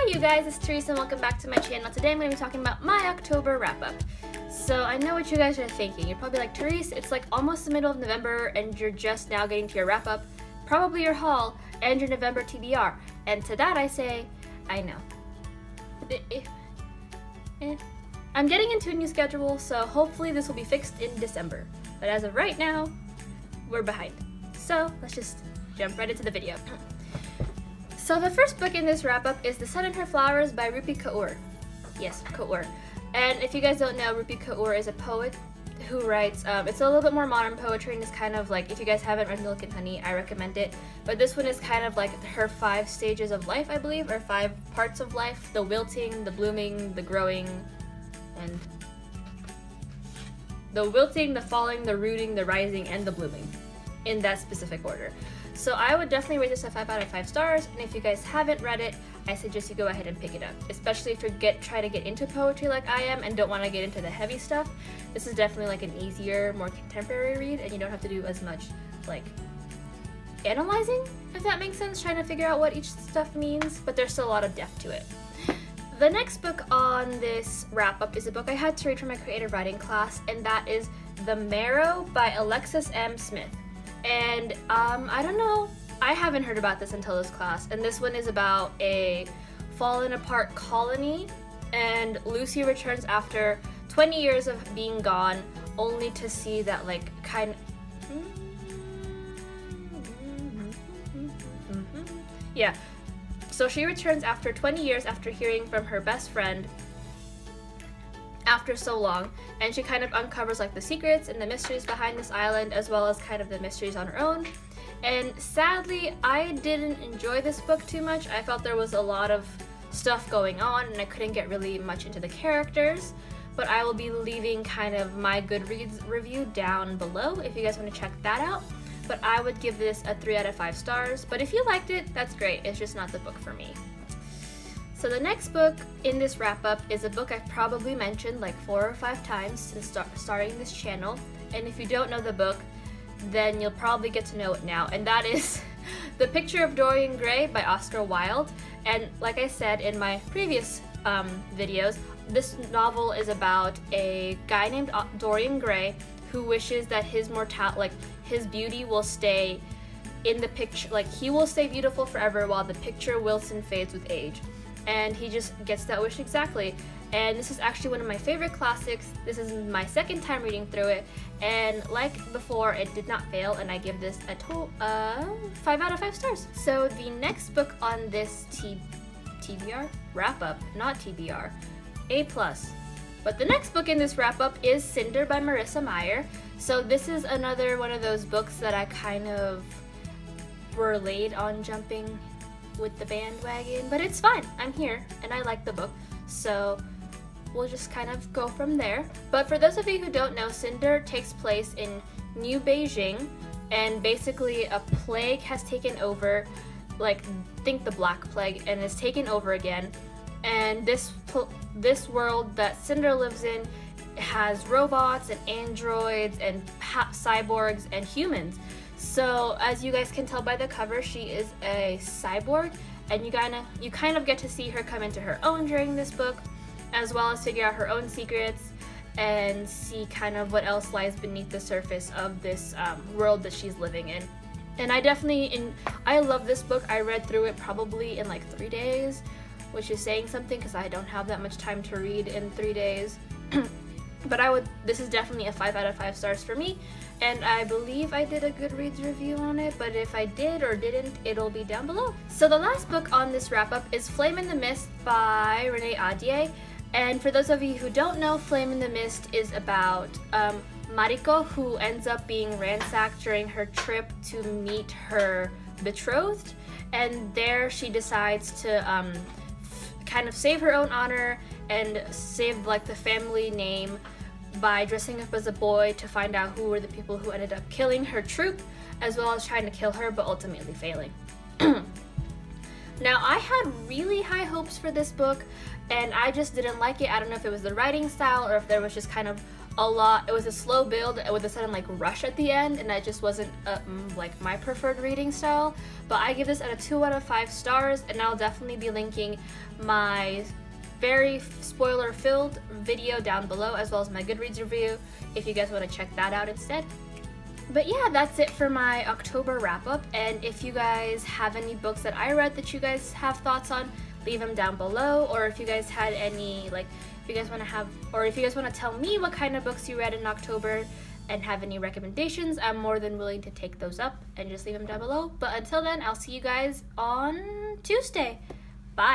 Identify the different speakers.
Speaker 1: Hi you guys, it's Teresa and welcome back to my channel. Today I'm going to be talking about my October wrap-up. So I know what you guys are thinking. You're probably like, Teresa, it's like almost the middle of November and you're just now getting to your wrap-up, probably your haul, and your November TBR. And to that I say, I know. I'm getting into a new schedule, so hopefully this will be fixed in December. But as of right now, we're behind. So let's just jump right into the video. So the first book in this wrap-up is The Sun and Her Flowers by Rupi Kaur. Yes, Kaur. And if you guys don't know, Rupi Kaur is a poet who writes, it's a little bit more modern poetry and is kind of like, if you guys haven't read Milk and Honey, I recommend it. But this one is kind of like her 5 stages of life, I believe, or 5 parts of life. The wilting, the blooming, the growing, and the wilting, the falling, the rooting, the rising, and the blooming, in that specific order. So I would definitely rate this a 5 out of 5 stars, and if you guys haven't read it, I suggest you go ahead and pick it up. Especially if you try to get into poetry like I am and don't want to get into the heavy stuff. This is definitely like an easier, more contemporary read, and you don't have to do as much like analyzing, if that makes sense, trying to figure out what each stuff means, but there's still a lot of depth to it. The next book on this wrap-up is a book I had to read for my creative writing class, and that is The Marrow by Alexis M. Smith. And I don't know, I haven't heard about this until this class, and this one is about a fallen apart colony, and Lucy returns after 20 years of being gone, only to see that like yeah, so she returns after 20 years after hearing from her best friend after so long, and she kind of uncovers like the secrets and the mysteries behind this island, as well as kind of the mysteries on her own. And sadly, I didn't enjoy this book too much. I felt there was a lot of stuff going on and I couldn't get really much into the characters, but I will be leaving kind of my Goodreads review down below if you guys want to check that out. But I would give this a 3 out of 5 stars, but if you liked it, that's great. It's just not the book for me. So the next book in this wrap-up is a book I've probably mentioned like 4 or 5 times since starting this channel, and if you don't know the book, then you'll probably get to know it now, and that is The Picture of Dorian Gray by Oscar Wilde. And like I said in my previous videos, this novel is about a guy named Dorian Gray who wishes that his his beauty will stay in the picture, like he will stay beautiful forever while the picture wilts and fades with age. And he just gets that wish exactly. And this is actually one of my favorite classics. This is my 2nd time reading through it, and like before, it did not fail, and I give this a total 5 out of 5 stars. So the next book on this TBR wrap-up, not TBR, A+. But the next book in this wrap-up is Cinder by Marissa Meyer. So this is another one of those books that I kind of were late on jumping with the bandwagon, but it's fine. I'm here and I like the book, so we'll just kind of go from there. But for those of you who don't know, Cinder takes place in New Beijing, and basically a plague has taken over, like think the Black Plague, and is taken over again. And this world that Cinder lives in has robots and androids and cyborgs and humans. So as you guys can tell by the cover, she is a cyborg, and you kind of get to see her come into her own during this book, as well as figure out her own secrets and see kind of what else lies beneath the surface of this world that she's living in. And I love this book. I read through it probably in like 3 days, which is saying something because I don't have that much time to read in 3 days. But this is definitely a 5 out of 5 stars for me, and I believe I did a Goodreads review on it, but if I did or didn't, it'll be down below. So the last book on this wrap-up is Flame in the Mist by Renee Ahdieh, and for those of you who don't know, Flame in the Mist is about Mariko, who ends up being ransacked during her trip to meet her betrothed, and there she decides to kind of save her own honor and save like the family name by dressing up as a boy to find out who were the people who ended up killing her troop, as well as trying to kill her but ultimately failing. Now I had really high hopes for this book, and I just didn't like it. I don't know if it was the writing style or if there was just kind of it was a slow build with a sudden like rush at the end, and that just wasn't like my preferred reading style. But I give this at a 2 out of 5 stars, and I'll definitely be linking my very spoiler filled video down below, as well as my Goodreads review if you guys want to check that out instead. But yeah, that's it for my October wrap up, and if you guys have any books that I read that you guys have thoughts on, leave them down below. Or if you guys had any, like, if you guys want to tell me what kind of books you read in October and have any recommendations, I'm more than willing to take those up and just leave them down below. But until then, I'll see you guys on Tuesday. Bye!